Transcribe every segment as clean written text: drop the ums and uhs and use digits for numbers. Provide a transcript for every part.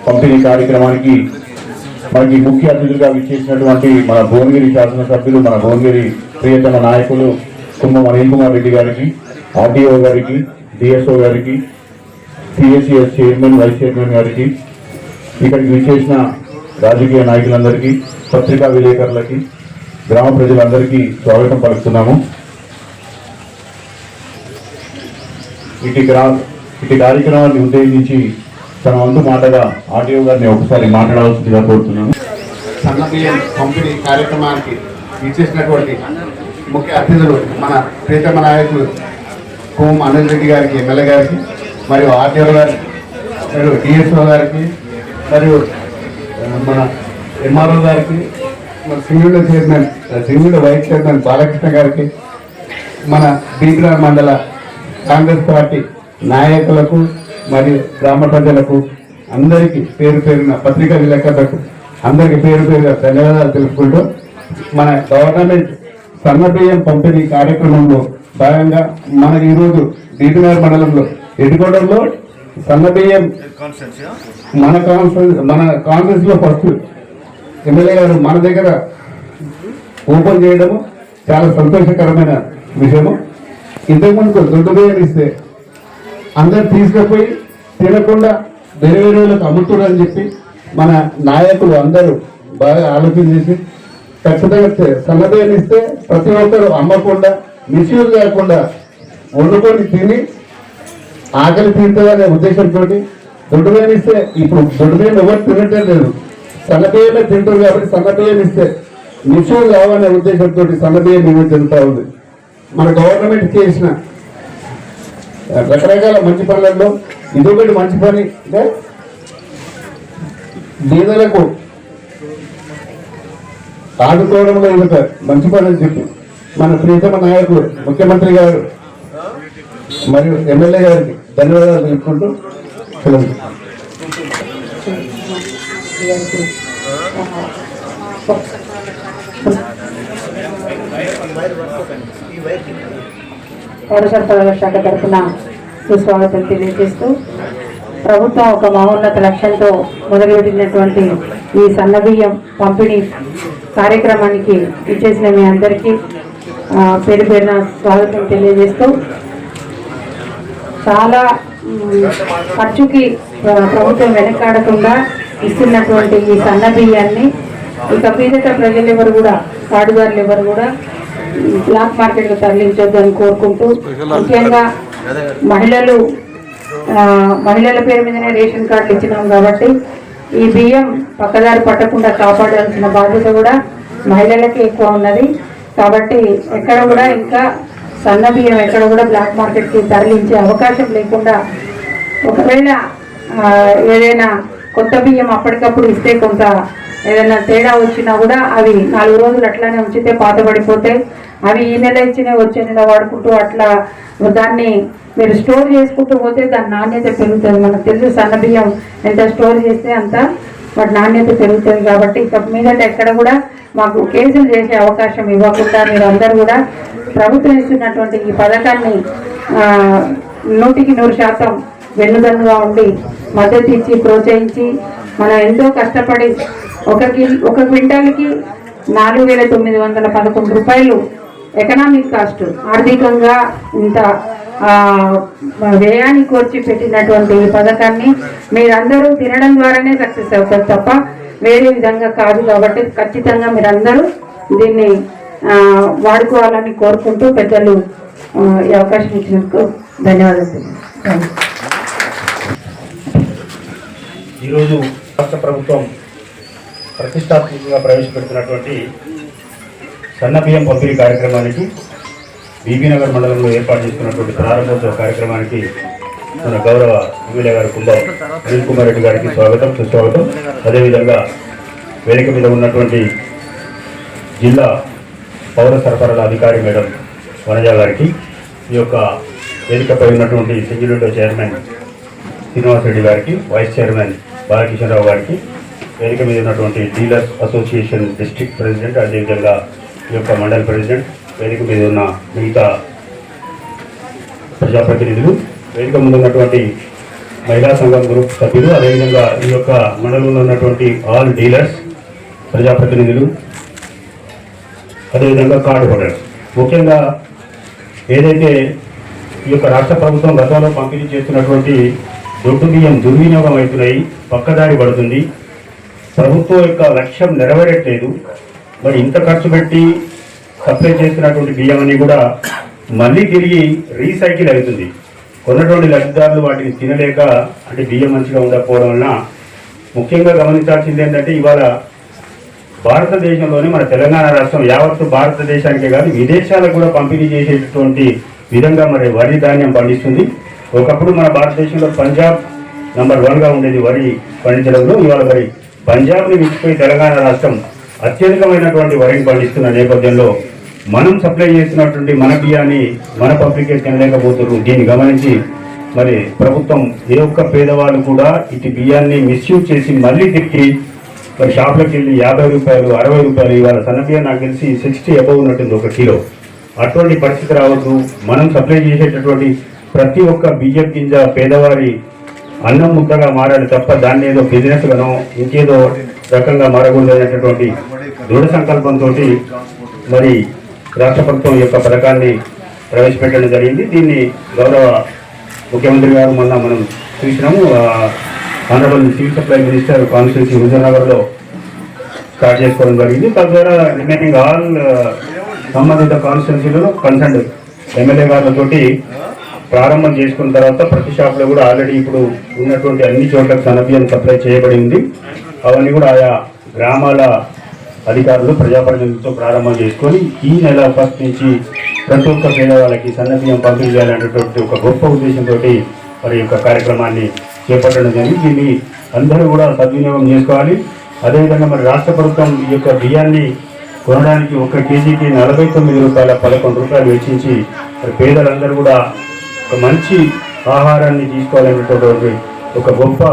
పంపిణీ కార్యక్రమానికి మనకి ముఖ్య అతిథులుగా విచ్చేసినటువంటి మన భువనగిరి శాసనసభ్యులు, మన భువనగిరి ప్రియతమ నాయకులు కుంభం అనిల్ కుమార్ రెడ్డి గారికి, ఆర్టీఓ గారికి, డిఎస్ఓ గారికి, సిఎస్సిఎస్ చైర్మన్, వైస్ చైర్మన్ గారికి, ఇక్కడికి విచ్చేసిన రాజకీయ నాయకులందరికీ, పత్రికా విలేకరులకి, గ్రామ ప్రజలందరికీ స్వాగతం పలుకుతున్నాము. ఇటు కార్యక్రమాన్ని ఉద్దేశించి తన వంతు మాటగా ఆర్టీఓ గారిని ఒకసారి మాట్లాడవలసిందిగా కోరుతున్నాను. సన్నబియ్యం పంపిణీ కార్యక్రమానికి ఇచ్చేసినటువంటి ముఖ్య అతిథులు మన ప్రియతమ నాయకులు కోం అనిల్ రెడ్డి గారికి, ఎమ్మెల్యే గారికి, మరియు ఆర్టీఓ గారికి, మరియు డిఎస్ఓ గారికి, మరియు మన ఎంఆర్ఓ గారికి, మన సింగిల్ వైస్ చైర్మన్ బాలకృష్ణ గారికి, మన బీగ్రా మండల కాంగ్రెస్ పార్టీ నాయకులకు మరియు గ్రామ ప్రజలకు అందరికీ పేరు పేరున, పత్రికా విలేకరులకు అందరికీ పేరు పేరుగా ధన్యవాదాలు తెలుపుకుంటూ, మన గవర్నమెంట్ సన్నబియ్యం పంపిణీ కార్యక్రమంలో భాగంగా మనకి ఈరోజు బీబీనగర్ మండలంలో ఎడ్డుకోవడంలో సన్నబియ్యం మన కాన్ఫరెన్స్ లో ఫస్ట్ ఎమ్మెల్యే గారు మన దగ్గర ఓపెన్ చేయడము చాలా సంతోషకరమైన విషయము. ఇంతకుముందు దొడ్డు బియ్యం ఇస్తే అందరు తీసుకుపోయి తినకుండా వేరే వేరే వాళ్ళకి అమ్ముతున్నారని చెప్పి మన నాయకులు అందరూ బాగా ఆలోచన చేసి ఖచ్చితంగా సన్నబియ్యం ఇస్తే ప్రతి ఒక్కరు అమ్మకుండా, మిస్యూజ్ కాకుండా వండుకొని తిని ఆకలి తీరుతుందనే ఉద్దేశంతో దొడ్డు బియ్యం ఇస్తే, ఇప్పుడు దొడ్డు బియ్యం ఎవరు తినటం లేదు, సన్నబియ్యమే తింటారు కాబట్టి సన్నబియ్యం ఇస్తే మిస్యూజ్ కావాలనే ఉద్దేశంతో సన్నబియ్యం ఇవ్వడం జరుగుతూ ఉంది. మన గవర్నమెంట్ చేసిన రకరకాల మంచి పనులలో ఇదొకటి మంచి పని. బీదలకు ఆదుకోవడంలో ఇదొక మంచి పని అని చెప్పి మన ప్రియతమ నాయకులు ముఖ్యమంత్రి గారు మరియు ఎమ్మెల్యే గారికి ధన్యవాదాలు తెలుపుకుంటూ సెలవు. పౌర సరఫరాల శాఖ తరఫున సుస్వాగతం తెలియజేస్తూ, ప్రభుత్వం ఒక మహోన్నత లక్ష్యంతో మొదలుపెట్టినటువంటి ఈ సన్నబియ్యం పంపిణీ కార్యక్రమానికి ఇచ్చేసిన మీ అందరికీ పేరు పేరున స్వాగతం తెలియజేస్తూ, చాలా ఖర్చుకి ప్రభుత్వం వెనకాడకుండా ఇస్తున్నటువంటి ఈ సన్నబియ్యాన్ని ఇక పీడిత ప్రజలు ఎవరు కూడా, కాడుదారులు ఎవరు కూడా బ్లాక్ మార్కెట్కు తరలించొద్దని కోరుకుంటూ, ముఖ్యంగా మహిళల పేరు మీదనే రేషన్ కార్డులు ఇచ్చినాం కాబట్టి ఈ బియ్యం పక్కదారి పట్టకుండా కాపాడాల్సిన బాధ్యత కూడా మహిళలకి ఎక్కువ ఉన్నది. కాబట్టి ఎక్కడ కూడా ఇంకా సన్న బియ్యం ఎక్కడ కూడా బ్లాక్ మార్కెట్కి తరలించే అవకాశం లేకుండా, ఒకవేళ ఏదైనా కొత్త బియ్యం అప్పటికప్పుడు ఇస్తే కొంత ఏదైనా తేడా వచ్చినా కూడా అవి 4 రోజులు అట్లానే ఉంచితే పాతబడిపోతాయి. అవి ఈ నెల ఇచ్చినా వచ్చే నెల వాడుకుంటూ అట్లా దాన్ని మీరు స్టోర్ చేసుకుంటూ పోతే దాని నాణ్యత పెరుగుతుంది. మనకు తెలుసు సన్న బియ్యం ఎంత స్టోర్ చేస్తే అంత వాటి నాణ్యత పెరుగుతుంది. కాబట్టి ఇక మీదట ఎక్కడ కూడా మాకు కేసులు చేసే అవకాశం ఇవ్వకుండా మీరు అందరూ కూడా ప్రభుత్వం ఇస్తున్నటువంటి ఈ పథకాన్ని 100% వెన్నుదన్నుగా ఉండి మద్దతు ఇచ్చి ప్రోత్సహించి, మనం ఎంతో కష్టపడి ఒక క్వింటాల్కి 4,911 రూపాయలు ఎకనామిక్ కాస్ట్, ఆర్థికంగా ఇంత వ్యయాన్ని కోర్చి పెట్టినటువంటి ఈ పథకాన్ని మీరందరూ తినడం ద్వారానే సక్సెస్ అవుతారు తప్ప వేరే విధంగా కాదు. కాబట్టి ఖచ్చితంగా మీరందరూ దీన్ని వాడుకోవాలని కోరుకుంటూ పెద్దలు ఈ అవకాశం ఇచ్చినందుకు ధన్యవాదాలు. ఈరోజు రాష్ట్ర ప్రభుత్వం ప్రతిష్టాత్మకంగా ప్రవేశపెడుతున్నటువంటి సన్నబియ్యం పంపిణీ కార్యక్రమానికి బీబీనగర్ మండలంలో ఏర్పాటు చేసుకున్నటువంటి ప్రారంభోత్సవ కార్యక్రమానికి మన గౌరవ ఎమ్మెల్యే గారు కుంభం అనిల్ కుమార్ రెడ్డి గారికి స్వాగతం, సుస్వాగతం. అదేవిధంగా వేదిక మీద ఉన్నటువంటి జిల్లా పౌర సరఫరాల అధికారి మేడం వనజ గారికి, ఈ యొక్క వేదికపై ఉన్నటువంటి single window chairman Srinivas Reddy గారికి, వైస్ చైర్మన్ బాలకిషన్ రావు గారికి, వేదిక మీద ఉన్నటువంటి డీలర్స్ అసోసియేషన్ డిస్ట్రిక్ట్ ప్రెసిడెంట్, అదేవిధంగా ఈ యొక్క మండల్ ప్రెసిడెంట్, వేదిక మీద ఉన్న మిగతా ప్రజాప్రతినిధులు, వేదిక ముందు ఉన్నటువంటి మహిళా సంఘం గ్రూప్ సభ్యులు, అదేవిధంగా ఈ యొక్క మండలంలో ఉన్నటువంటి ఆల్ డీలర్స్, ప్రజాప్రతినిధులు, అదేవిధంగా కార్డు హోల్డర్స్. ముఖ్యంగా ఏదైతే ఈ యొక్క రాష్ట్ర ప్రభుత్వం గతంలో పంపిణీ చేస్తున్నటువంటి దొడ్డు బియ్యం దుర్వినియోగం అవుతున్నాయి, పక్కదారి పడుతుంది, ప్రభుత్వం యొక్క లక్ష్యం నెరవేరట్లేదు. మరి ఇంత ఖర్చు పెట్టి సప్లై చేస్తున్నటువంటి బియ్యం అని కూడా మళ్ళీ తిరిగి రీసైకిల్ అవుతుంది. కొన్నటువంటి లబ్ధిదారులు వాటిని తినలేక, అంటే బియ్యం మంచిగా ఉండకపోవడం వలన. ముఖ్యంగా గమనించాల్సింది ఏంటంటే ఇవాళ భారతదేశంలోనే మన తెలంగాణ రాష్ట్రం యావత్తు భారతదేశానికే కాదు విదేశాలకు కూడా పంపిణీ చేసేటటువంటి విధంగా మరి వరి ధాన్యం పండిస్తుంది. ఒకప్పుడు మన భారతదేశంలో పంజాబ్ నంబర్ 1గా ఉండేది వరి పండించడంలో. ఇవాళ మరి పంజాబ్ని మించిపోయి తెలంగాణ రాష్ట్రం అత్యధికమైనటువంటి వరిని పండిస్తున్న నేపథ్యంలో మనం సప్లై చేస్తున్నటువంటి మన బియ్యాన్ని మన పబ్లికే తినలేకపోతున్నారు. దీన్ని గమనించి మరి ప్రభుత్వం ఏ ఒక్క పేదవాళ్ళు కూడా ఇటు బియ్యాన్ని మిస్యూజ్ చేసి మళ్ళీ తిరిగి మరి షాప్లోకి వెళ్ళి 50 రూపాయలు 60 రూపాయలు, ఇవాళ సన్న బియ్యం నాకు తెలిసి 60 అబౌవ్ ఉన్నట్టుంది 1 కిలో. అటువంటి పరిస్థితి రావద్దు. మనం సప్లై చేసేటటువంటి ప్రతి ఒక్క బియ్యం గింజ పేదవారి అన్నం ముద్దగా మారాలి తప్ప దాన్ని ఏదో బిజినెస్ గానో ఇంకేదో రకంగా మారకూడదు అనేటటువంటి దృఢ సంకల్పంతో మరి రాష్ట్ర ప్రభుత్వం యొక్క పథకాన్ని ప్రవేశపెట్టడం జరిగింది. దీన్ని గౌరవ ముఖ్యమంత్రి గారు మొన్న మనం చూసినాము, honourable civil supply minister constituency హుజూర్నగర్లో స్టార్ట్ చేసుకోవడం జరిగింది. తద్వారా రిమైనింగ్ ఆల్ సంబంధిత కాన్స్టిట్యూన్సీలలో కన్సర్న్ ఎమ్మెల్యే గారితో ప్రారంభం చేసుకున్న తర్వాత ప్రతి షాప్లో కూడా ఆల్రెడీ ఇప్పుడు ఉన్నటువంటి అన్ని చోట్లకు సన్నబియ్యం సప్లై చేయబడి ఉంది. అవన్నీ కూడా ఆయా గ్రామాల అధికారులు ప్రజాప్రతినిధులతో ప్రారంభం చేసుకొని ఈ నెల 1 నుంచి ప్రతి ఒక్క పేదవాళ్ళకి సన్నబియ్యం పంపిణీ చేయాలనేటువంటి ఒక గొప్ప ఉద్దేశంతో మరి యొక్క కార్యక్రమాన్ని చేపట్టడం జరిగింది. దీన్ని అందరూ కూడా సద్వినియోగం చేసుకోవాలి. అదేవిధంగా మరి రాష్ట్ర ప్రభుత్వం ఈ యొక్క బియ్యాన్ని కొనడానికి 1 కేజీకి 49 రూపాయల 11 రూపాయలు వెచ్చించి మరి పేదలందరూ కూడా ఒక మంచి ఆహారాన్ని తీసుకోవాలనేటువంటి ఒక గొప్ప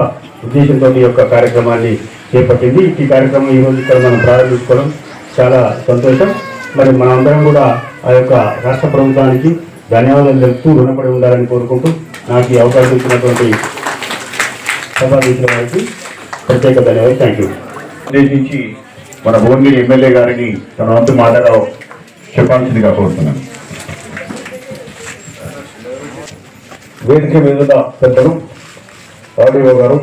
ఉద్దేశంతో ఈ యొక్క కార్యక్రమాన్ని చేపట్టింది. ఈ కార్యక్రమం ఈరోజు ఇక్కడ మనం ప్రారంభించుకోవడం చాలా సంతోషం. మరి మనందరం కూడా ఆ యొక్క రాష్ట్ర ప్రభుత్వానికి ధన్యవాదాలు తెలుపుతూ రుణపడి ఉండాలని కోరుకుంటూ నాకు ఈ అవకాశం ఇచ్చినటువంటి సభాధ్యక్షుల వారికి ప్రత్యేక ధన్యవాదాలు. Thank you. ఉద్దేశించి మన భువనగిరి ఎమ్మెల్యే గారిని తన వంతు మాటగా చెప్పాల్సిందిగా కోరుతున్నాను. వేదిక మీద పెద్దలు ఆర్డీఓ గారు,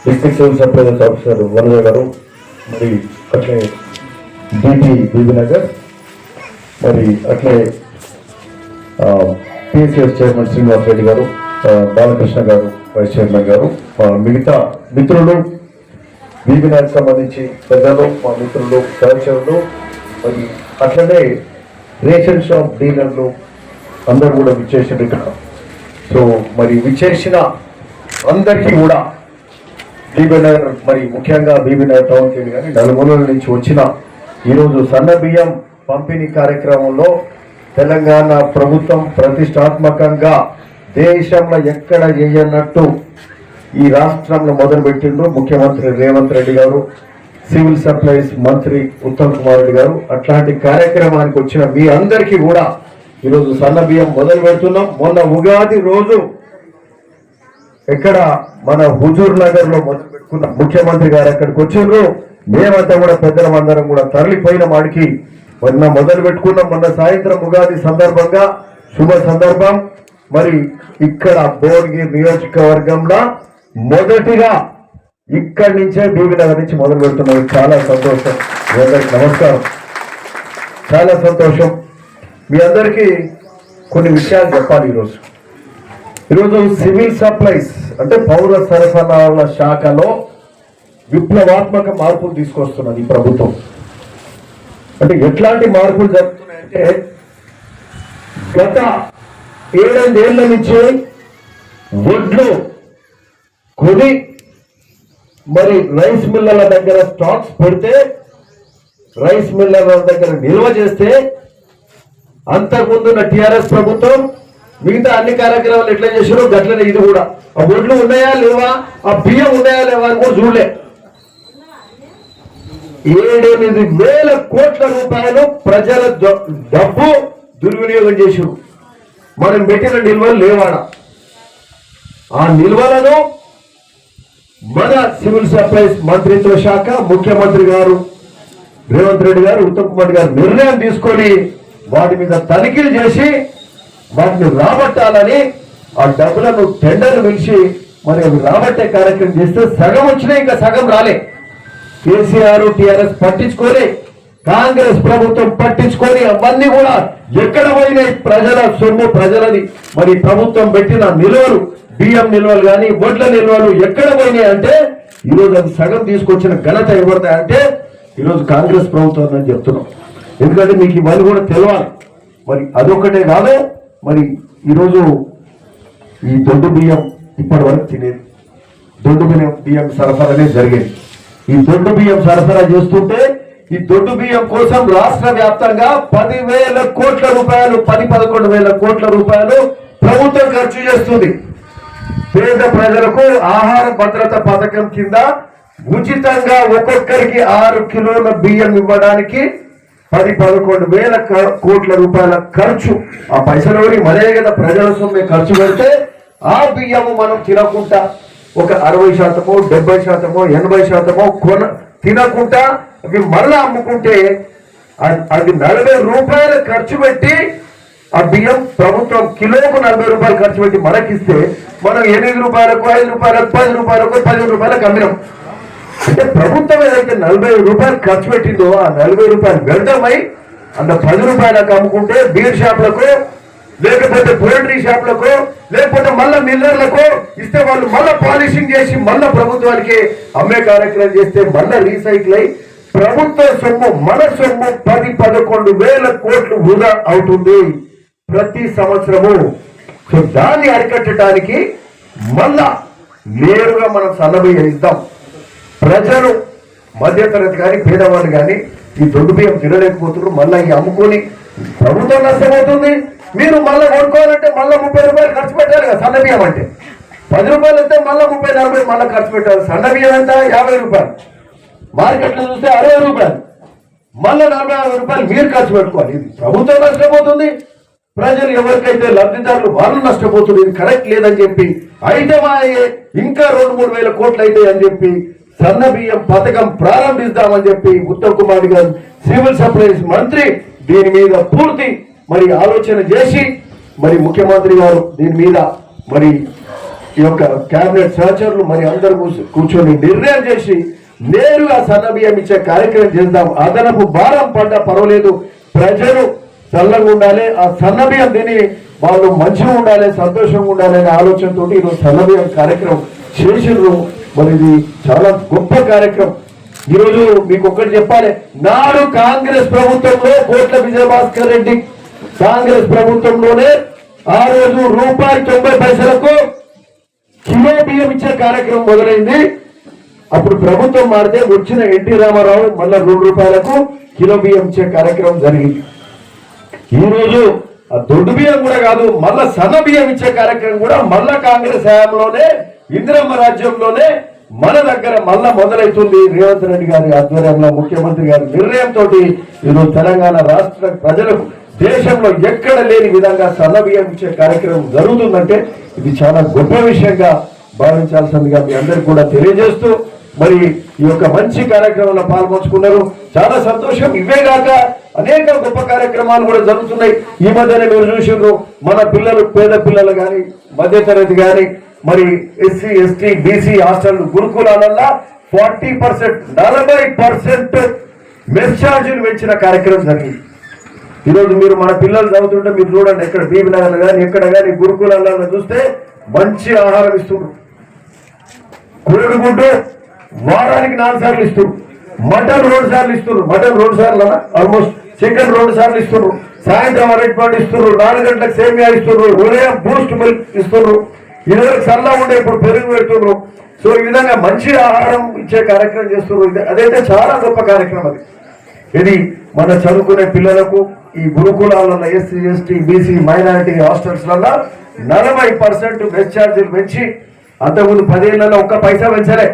district civil supplies officer Vanaja గారు, మరి అట్లే డిటి బీబీనగర్, మరి అట్లే పిఎస్ఎస్ చైర్మన్ శ్రీనివాస్ రెడ్డి గారు, బాలకృష్ణ గారు వైస్ చైర్మన్ గారు, మిగతా మిత్రులు, బీబీనగర్ సంబంధించి పెద్దలు, మా మిత్రులు, సహచరులు, మరి అట్లనే రేషన్ షాప్ డీలర్లు అందరూ కూడా విచ్చేసారు ఇక్కడ. సో మరి విచ్చేసిన అందరికీ కూడా బీబీనగర్, మరి ముఖ్యంగా బీబీనగర్ టౌన్కి కానీ నలుమూలల నుంచి వచ్చిన ఈరోజు సన్న బియ్యం పంపిణీ కార్యక్రమంలో తెలంగాణ ప్రభుత్వం ప్రతిష్టాత్మకంగా దేశంలో ఎక్కడ చేయనట్టు ఈ రాష్ట్రంలో మొదలుపెట్టిండ్రు ముఖ్యమంత్రి రేవంత్ రెడ్డి గారు, సివిల్ సప్లైస్ మంత్రి ఉత్తమ్ కుమార్ రెడ్డి గారు. అట్లాంటి కార్యక్రమానికి వచ్చిన మీ అందరికీ కూడా ఈరోజు సన్న బియ్యం మొదలు పెడుతున్నాం. మొన్న ఉగాది రోజు ఎక్కడ మన హుజూర్ నగర్ లో మొదలు పెట్టుకున్న ముఖ్యమంత్రి గారు అక్కడికి వచ్చిండ్రు. మేమంతా కూడా పెద్దలందరం కూడా తరలిపోయిన వాడికి మొన్న మొదలు పెట్టుకున్నాం. మొన్న సాయంత్రం ఉగాది సందర్భంగా శుభ సందర్భం. మరి ఇక్కడ భువనగిరి నియోజకవర్గంలో మొదటిగా ఇక్కడి నుంచే బీబీనగర్ నుంచి మొదలు పెడుతున్నాం. చాలా సంతోషం. మీ అందరికి నమస్కారం. చాలా సంతోషం. మీ అందరికీ కొన్ని విషయాలు చెప్పాలి. ఈరోజు సివిల్ సప్లైస్ అంటే పౌర సరఫరాల శాఖలో విప్లవాత్మక మార్పులు తీసుకొస్తున్నది ఈ ప్రభుత్వం. అంటే ఎట్లాంటి మార్పులు జరుగుతున్నాయంటే గత 7 ఏళ్ల నుంచి వడ్లు కొని మరి రైస్ మిల్లర్ల దగ్గర స్టాక్స్ పెడితే, రైస్ మిల్లర్ల దగ్గర నిల్వ చేస్తే, అంతకుముందున్న టిఆర్ఎస్ ప్రభుత్వం మిగతా అన్ని కార్యక్రమాలు ఎట్లా చేశారో గట్లనే ఇది కూడా. ఆ ఒడ్లు ఉన్నాయా లేవా, ఆ బియ్యం ఉన్నాయా లేవా అని కూడా చూడలే. 7,000 కోట్ల రూపాయలు ప్రజల డబ్బు దుర్వినియోగం చేశారు. మనం పెట్టిన నిల్వలు లేవాడ. ఆ నిల్వలను మన సివిల్ సప్లైస్ మంత్రిత్వ శాఖ ముఖ్యమంత్రి గారు రేవంత్ రెడ్డి గారు ఉత్తమ్ కుమార్ గారు నిర్ణయం తీసుకొని వాటి మీద తనిఖీలు చేసి వాటిని రాబట్టాలని ఆ డబ్బులను టెండర్లు పిలిచి మరి అవి రాబట్టే కార్యక్రమం చేస్తే సగం వచ్చినాయి, ఇంకా సగం రాలే. కేసీఆర్ టిఆర్ఎస్ పట్టించుకొని, కాంగ్రెస్ ప్రభుత్వం పట్టించుకొని అవన్నీ కూడా ఎక్కడ పోయినాయి? ప్రజల సొమ్ము ప్రజలది. మరి ప్రభుత్వం పెట్టిన నిల్వలు, బియ్యం నిల్వలు కానీ వడ్ల నిల్వలు ఎక్కడ పోయినాయి అంటే ఈరోజు అది సగం తీసుకొచ్చిన ఘనత ఎవరిదా అంటే ఈరోజు కాంగ్రెస్ ప్రభుత్వం అని చెప్తున్నాం. ఎందుకంటే మీకు ఇవన్నీ కూడా తెలవాలి. మరి అదొక్కటే కాదు, మరి ఈరోజు ఈ దొడ్డు బియ్యం ఇప్పటి వరకు తినేది దొడ్డు బియ్యం సరఫరానే జరిగేది. ఈ దొడ్డు బియ్యం సరఫరా చేస్తుంటే ఈ దొడ్డు బియ్యం కోసం రాష్ట్ర వ్యాప్తంగా 10,000 కోట్ల రూపాయలు 11,000 కోట్ల రూపాయలు ప్రభుత్వం ఖర్చు చేస్తుంది. పేద ప్రజలకు ఆహార భద్రత పథకం కింద ఉచితంగా ఒక్కొక్కరికి 6 కిలోల బియ్యం ఇవ్వడానికి 10-11,000 కోట్ల రూపాయల ఖర్చు. ఆ పైసలు మరే కదా ప్రజల సొమ్మే ఖర్చు పెడితే ఆ బియ్యము మనం తినకుండా ఒక 60%, 70%, 80% తినకుండా అవి మళ్ళా అమ్ముకుంటే అది 40 రూపాయలు ఖర్చు పెట్టి ఆ బియ్యం ప్రభుత్వం కిలోకు 40 రూపాయలు ఖర్చు పెట్టి మనకిస్తే మనం 8 రూపాయలకు, 5 రూపాయలకు, 10 రూపాయలకు, 15 రూపాయలకు అమ్మినాం. అంటే ప్రభుత్వం ఏదైతే 40 రూపాయలు ఖర్చు పెట్టిందో ఆ 40 రూపాయలు వ్యర్థమై అంత 10 రూపాయలకు అమ్ముకుంటే బీర్ షాపులకు, లేకపోతే పోల్ట్రీ షాపులకు, లేకపోతే మళ్ళా మిల్లర్లకు ఇస్తే వాళ్ళు మళ్ళా పాలిషింగ్ చేసి మళ్ళా ప్రభుత్వానికి అమ్మే కార్యక్రమం చేస్తే మళ్ళా రీసైకిల్ అయి ప్రభుత్వ సొమ్ము మన సొమ్ము 10-11,000 కోట్లు వృధా అవుతుంది ప్రతి సంవత్సరము. సో దాన్ని అరికట్టడానికి మళ్ళా నేరుగా మనం సన్నబియ్యం ఇద్దాం. ప్రజలు మధ్యతరగతి కానీ పేదవాళ్ళు కానీ ఈ దొడ్డు బియ్యం తినలేకపోతున్నారు. మళ్ళీ ఈ అమ్ముకొని ప్రభుత్వం నష్టమవుతుంది. మీరు మళ్ళీ కొనుక్కోవాలంటే మళ్ళీ 30 రూపాయలు ఖర్చు పెట్టాలి కదా. సన్న బియ్యం అంటే 10 రూపాయలు వస్తే మళ్ళీ 30-40 మళ్ళీ ఖర్చు పెట్టాలి. సన్న బియ్యం ఎంత 50 రూపాయలు, మార్కెట్లో చూస్తే 60 రూపాయలు, మళ్ళీ 40-50 రూపాయలు మీరు ఖర్చు పెట్టుకోవాలి. ఇది ప్రభుత్వం నష్టపోతుంది, ప్రజలు ఎవరికైతే లబ్ధిదారులు వాళ్ళు నష్టపోతుంది. ఇది కరెక్ట్ లేదని చెప్పి అయితే ఇంకా 2-3 వేల కోట్లు అయితే అని చెప్పి సన్న బియ్యం పథకం ప్రారంభిస్తామని చెప్పి ఉత్తమ్ కుమార్ గారు సివిల్ సప్లైస్ మంత్రి దీని మీద పూర్తి మరి ఆలోచన చేసి మరి ముఖ్యమంత్రి గారు దీని మీద మరి ఈ యొక్క కేబినెట్ సహచరులు మరి అందరూ కూర్చొని నిర్ణయం చేసి నేరుగా సన్న బియ్యం ఇచ్చే కార్యక్రమం చేద్దాం. అదనపు భారం పడ్డా పర్వాలేదు, ప్రజలు చల్లగా ఉండాలి, ఆ సన్న బియ్యం తిని వాళ్ళు మంచిగా ఉండాలి, సంతోషంగా ఉండాలి అనే ఆలోచనతో ఈరోజు సన్న బియ్యం కార్యక్రమం చేసిండ్రు. మరి ఇది చాలా గొప్ప కార్యక్రమం. ఈరోజు మీకు ఒక్కటి చెప్పాలి, నాడు కాంగ్రెస్ ప్రభుత్వంలో కోట్ల విజయభాస్కర్ రెడ్డి కాంగ్రెస్ ప్రభుత్వంలోనే ఆ రోజు ₹1.90 కిలో బియ్యం ఇచ్చే కార్యక్రమం మొదలైంది. అప్పుడు ప్రభుత్వం మారితే వచ్చిన ఎన్టీ రామారావు మళ్ళా ₹2 కిలో బియ్యం ఇచ్చే కార్యక్రమం జరిగింది. ఈ రోజు ఆ దొడ్డు బియ్యం కూడా కాదు, మళ్ళా సన్న బియ్యం ఇచ్చే కార్యక్రమం కూడా మళ్ళా కాంగ్రెస్ హయాంలోనే ఇందిరమ్మ రాజ్యంలోనే మన దగ్గర మళ్ళా మొదలవుతుంది. రేవంత్ రెడ్డి గారి ఆధ్వర్యంలో ముఖ్యమంత్రి గారి నిర్ణయంతో ఈరోజు తెలంగాణ రాష్ట్ర ప్రజలకు దేశంలో ఎక్కడ లేని విధంగా సన్న బియ్యం ఇచ్చే కార్యక్రమం జరుగుతుందంటే ఇది చాలా గొప్ప విషయంగా భావించాల్సిందిగా మీ అందరికి కూడా తెలియజేస్తూ మరి ఈ యొక్క మంచి కార్యక్రమంలో పాల్పంచుకున్నారు. చాలా సంతోషం. ఇవే కాక అనేక గొప్ప కార్యక్రమాలు కూడా జరుగుతున్నాయి. ఈ మధ్యనే మీరు చూసిండ్రు, మన పిల్లలు పేద పిల్లలు కానీ మధ్యతరగతి కానీ మరి ఎస్సీ ఎస్టీ బీసీ హాస్టల్ గురుకులాలల్లో 40% 40% మెస్ ఛార్జీలు పెంచిన కార్యక్రమం జరిగింది. ఈరోజు మీరు మన పిల్లలు చదువుతుంటే మీరు చూడండి, ఎక్కడ బీబీ నగర్ కానీ ఎక్కడ కానీ గురుకులాలలో చూస్తే మంచి ఆహారం ఇస్తున్నారు. కురుగుంటూ వారానికి 4 సార్లు ఇస్తున్నారు, మటన్ 2 సార్లు ఇస్తున్నారు, మటన్ 2 సార్లు ఆల్మోస్ట్, చికెన్ 2 సార్లు ఇస్తున్నారు, సాయంత్రం అరటిపండు ఇస్తున్నారు, 4 గంటలకు సేమియా ఇస్తున్నారు, ఉదయం బూస్ట్ మిల్క్ ఇస్తున్నారు, ఇదివరకు సల్లా ఉండే ఇప్పుడు పెరుగు పెడుతున్నారు. సో ఈ విధంగా మంచి ఆహారం ఇచ్చే కార్యక్రమం చేస్తున్నారు. అదైతే చాలా గొప్ప కార్యక్రమం. అది ఇది మన చదువుకునే పిల్లలకు ఈ గురుకులాలలో ఎస్సీ ఎస్టీ బీసీ మైనారిటీ హాస్టల్స్లలో 40% మెస్ ఛార్జీలు పెంచి, అంతకుముందు 10 ఏళ్లలో ఒక్క పైసా పెంచలే.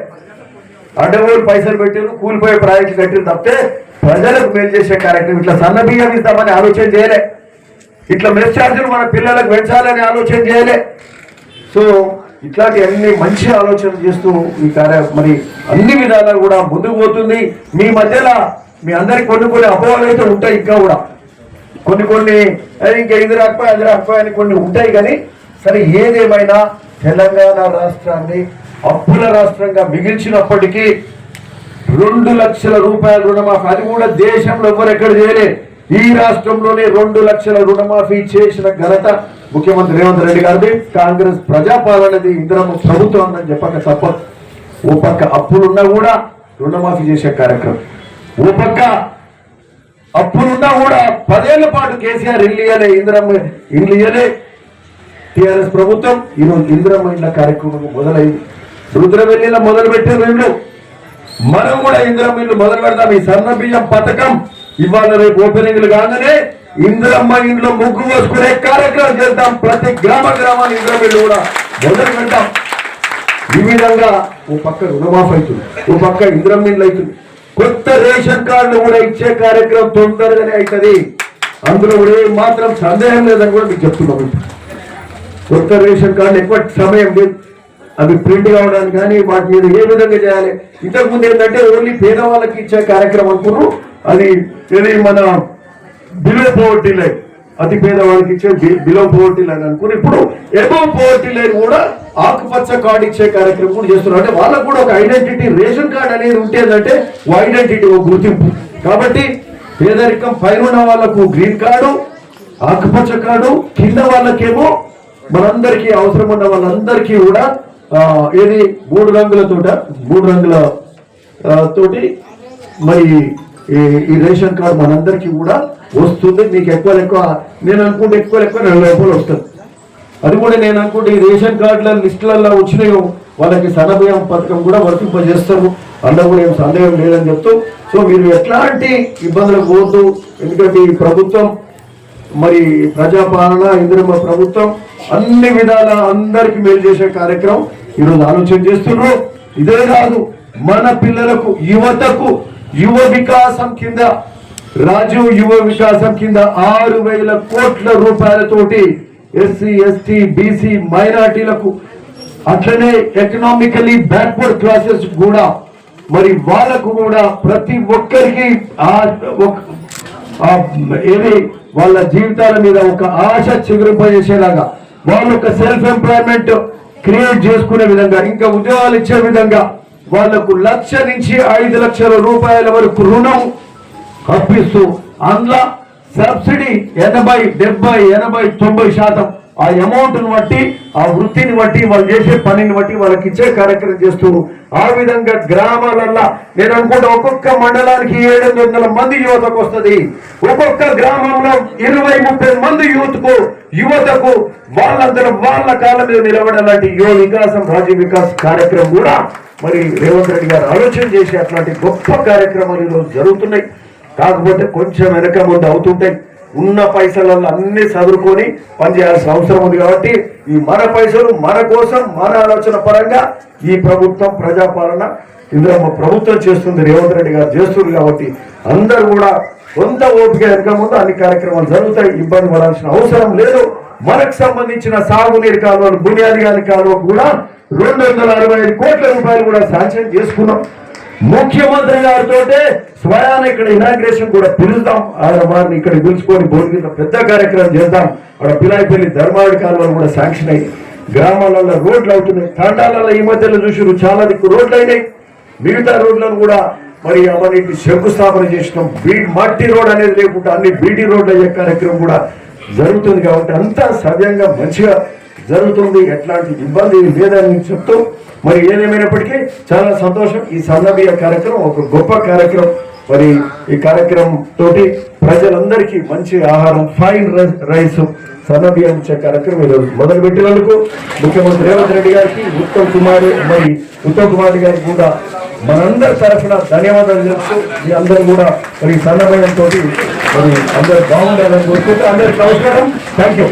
అడ్డగోలు పైసలు పెట్టారు, కూలిపోయే ప్రాజెక్టులు కట్టిరు తప్పితే ప్రజలకు మేలు చేసే కార్యక్రమం ఇట్లా సన్న బియ్యం ఇద్దామని ఆలోచన చేయలే, ఇట్లా మెస్ ఛార్జీలు మన పిల్లలకు పెంచాలని ఆలోచన చేయలే. సో ఇట్లాంటి అన్ని మంచి ఆలోచనలు చేస్తూ ఈ మరి అన్ని విధాలా కూడా ముందుకు పోతుంది. మీ మధ్యలో మీ అందరికి కొన్ని అపోహలు అయితే ఉంటాయి, ఇంకా కూడా కొన్ని ఇంకా ఇది రాకపోయి అది రాకపోయి అని కొన్ని ఉంటాయి. కానీ సరే ఏదేమైనా తెలంగాణ రాష్ట్రాన్ని అప్పుల రాష్ట్రంగా మిగిల్చినప్పటికీ 2 లక్షల రూపాయల రుణమాఫీ, అది కూడా దేశంలో ఎవరు ఎక్కడ చేయలే. ఈ రాష్ట్రంలోనే 2 లక్షల రుణమాఫీ చేసిన ఘనత ముఖ్యమంత్రి రేవంత్ రెడ్డి గారిది. కాంగ్రెస్ ప్రజాపాలనది ఇందిరమ్మ ప్రభుత్వం అని చెప్పక తప్పదు. ఓ పక్క అప్పులున్నా కూడా రుణమాఫీ చేసే కార్యక్రమం, ఓ పక్క అప్పులున్నా కూడా 10 ఏళ్ల పాటు కేసీఆర్ ఇల్లు ఇయ్యలే, ఇందిరమ్మ ఇల్లు ఇయ్యలే. టీఆర్ఎస్ ప్రభుత్వం ఈరోజు ఇందిరమ్మ ఇళ్ల కార్యక్రమం మొదలైంది. రుద్రవెల్లిలో మొదలు పెట్టిన ఇల్లు, మనం కూడా ఇందిరమ్మ ఇల్లు మొదలు పెడతాం. ఈ సన్న బియ్యం పథకం ఇవాళ రేపు ఓపెనింగ్లు కాగానే ఇందిరమ్మ ఇంట్లో ముగ్గు వేసుకునే కార్యక్రమం చేద్దాం. ప్రతి గ్రామాన్ని ఇందిరమ్మ ఇల్లు కూడా మొదలు పెడతాం. ఈ విధంగా ఓ పక్క రుణమాఫీ అవుతుంది, ఓ పక్క ఇందిరమ్మ ఇల్లు అవుతుంది. కొత్త రేషన్ కార్డులు కూడా ఇచ్చే కార్యక్రమం తొందరగానే అవుతుంది. అందులో కూడా మాత్రం సందేహం లేదని కూడా మీకు చెప్తున్నాం. కొత్త రేషన్ కార్డులు ఎక్కువ సమయం లేదు, అవి ప్రింట్ కావడానికి కానీ వాటి మీద ఏ విధంగా చేయాలి. ఇంతకుముందు ఏంటంటే ఓన్లీ పేదవాళ్ళకి ఇచ్చే కార్యక్రమం అనుకున్నారు. అది మన బిలో పోవర్టీ లైన్, అతి పేదవాళ్ళకి ఇచ్చే బిలో పోవర్టీ లైన్ అనుకుని ఇప్పుడు ఎబోవ్ పోవర్టీ లైన్ కూడా ఆకుపచ్చ కార్డు ఇచ్చే కార్యక్రమం కూడా చేస్తున్నారు. అంటే వాళ్ళకు కూడా ఒక ఐడెంటిటీ, రేషన్ కార్డు అనేది ఉంటేందంటే ఓ ఐడెంటిటీ, ఓ గుర్తింపు. కాబట్టి పేదరికం పైన ఉన్న వాళ్ళకు గ్రీన్ కార్డు, ఆకుపచ్చ కార్డు, కింద వాళ్ళకేమో మనందరికీ అవసరం ఉన్న వాళ్ళందరికీ కూడా ఏది 3 రంగుల తోటి మరి ఈ రేషన్ కార్డు మనందరికీ కూడా వస్తుంది. మీకు ఎక్కువ నేను అనుకుంటే ఎక్కువ 40 రూపాయలు వస్తుంది. అది కూడా నేను అనుకుంటే ఈ రేషన్ కార్డుల లిస్టులలో వచ్చినాయో వాళ్ళకి సన్నబియ్యం పథకం కూడా వర్తింపజేస్తారు. అందులో కూడా ఏం సందేహం లేదని చెప్తూ, సో మీరు ఎట్లాంటి ఇబ్బందులకు పోవద్దు. ఎందుకంటే ఈ ప్రభుత్వం మరి ప్రజాపాలన, ఇందిరమ్మ ప్రభుత్వం అన్ని విధాల అందరికి మేలు చేసే కార్యక్రమం ఈరోజు ఆలోచన చేస్తున్నారు. ఇదే కాదు, మన పిల్లలకు, యువతకు యువ వికాసం కింద, రాజీవ్ యువ వికాసం కింద 6,000 కోట్ల రూపాయలతోటి ఎస్సీ, ఎస్టీ, బీసీ, మైనార్టీలకు, అట్లనే ఎకనామికలీ బ్యాక్వర్డ్ క్లాసెస్ కూడా మరి వాళ్ళకు కూడా ప్రతి ఒక్కరికి ఏది వాళ్ళ జీవితాల మీద ఒక ఆశ చిగురింపజేసేలాగా, వాళ్ళు ఒక సెల్ఫ్ ఎంప్లాయ్మెంట్ క్రియేట్ చేసుకునే విధంగా, ఇంకా ఉద్యోగాలు ఇచ్చే విధంగా వాళ్లకు 1 లక్ష నుంచి 5 లక్షల రూపాయల వరకు రుణం అప్పిస్తూ అందులో సబ్సిడీ 80, 70, 80, 90% ఆ అమౌంట్ ను బట్టి, ఆ వృత్తిని బట్టి, వాళ్ళు చేసే పనిని బట్టి వాళ్ళకి ఇచ్చే కార్యక్రమం చేస్తూ ఆ విధంగా గ్రామాలల్లో నేను అనుకుంటే ఒక్కొక్క మండలానికి 700 మంది యువతకు వస్తుంది. ఒక్కొక్క గ్రామంలో 20-30 మంది యువతకు వాళ్ళందరూ వాళ్ళ కాళ్ళ మీద నిలబడాలంటే యువ వికాసం, రాజీవ్ వికాస్ కార్యక్రమం కూడా మరి రేవంత్ రెడ్డి గారు ఆలోచన చేసి అట్లాంటి గొప్ప కార్యక్రమాలు ఈరోజు జరుగుతున్నాయి. కాకపోతే కొంచెం వెనక ముందు అవుతుంటాయి. ఉన్న పైసలలో అన్ని చదువుకొని పనిచేయాల్సిన అవసరం ఉంది. కాబట్టి ఈ మన పైసలు మన కోసం, మన ఆలోచన పరంగా ఈ ప్రభుత్వం ప్రజాపాలన ఇందిరమ్మ ప్రభుత్వం చేస్తుంది, రేవంత్ రెడ్డి గారు చేస్తుంది. కాబట్టి అందరూ కూడా కొంత ఓపిక వెనక ముందు అన్ని కార్యక్రమాలు జరుగుతాయి. ఇబ్బంది పడాల్సిన అవసరం లేదు. మనకు సంబంధించిన సాగునీరు కాలువలు, బునియాది గారి కాలువ కూడా 265 కోట్ల రూపాయలు కూడా శాంక్షన్ చేసుకున్నాం. ముఖ్యమంత్రి గారితో స్వయాన ఇక్కడ ఇనాగ్రేషన్ కూడా పిలుద్దాం. ఆయన వారిని ఇక్కడ పిలుచుకొని భోజనం పెద్ద కార్యక్రమం చేద్దాం. అక్కడ పిలాయిపల్లి, ధర్మాడి కాలువలు కూడా శాంక్షన్ అయ్యి గ్రామాలలో రోడ్లు అవుతున్నాయి. తండాలలో ఈ మధ్యలో చూసి చాలా దిక్కు రోడ్లు అయినాయి. మిగతా రోడ్లను కూడా మరి అవన్నీ శంకుస్థాపన చేసినాం. మట్టి రోడ్ అనేది లేకుండా అన్ని బీటీ రోడ్లు అయ్యే కార్యక్రమం కూడా జరుగుతుంది. కాబట్టి అంతా సవ్యంగా మంచిగా జరుగుతుంది, ఎట్లాంటి ఇబ్బంది లేదని చెప్తూ మరి ఏదేమైనప్పటికీ చాలా సంతోషం. ఈ సన్నబియ్య కార్యక్రమం ఒక గొప్ప కార్యక్రమం. మరి ఈ కార్యక్రమం తోటి ప్రజలందరికీ మంచి ఆహారం, ఫైన్ రైస్, సన్నబియ్యం ఇచ్చే కార్యక్రమం ఈరోజు మొదలు పెట్టినందుకు ముఖ్యమంత్రి రేవంత్ రెడ్డి గారికి, ఉత్తమ్ కుమార్ గారికి కూడా మనందరి తరఫున ధన్యవాదాలు చెప్తూ మీ అందరూ కూడా మరి సన్నబియ్యంతో మరి అందరూ బాగుండాలని కోరుకుంటూ అందరికి నమస్కారం. Thank you.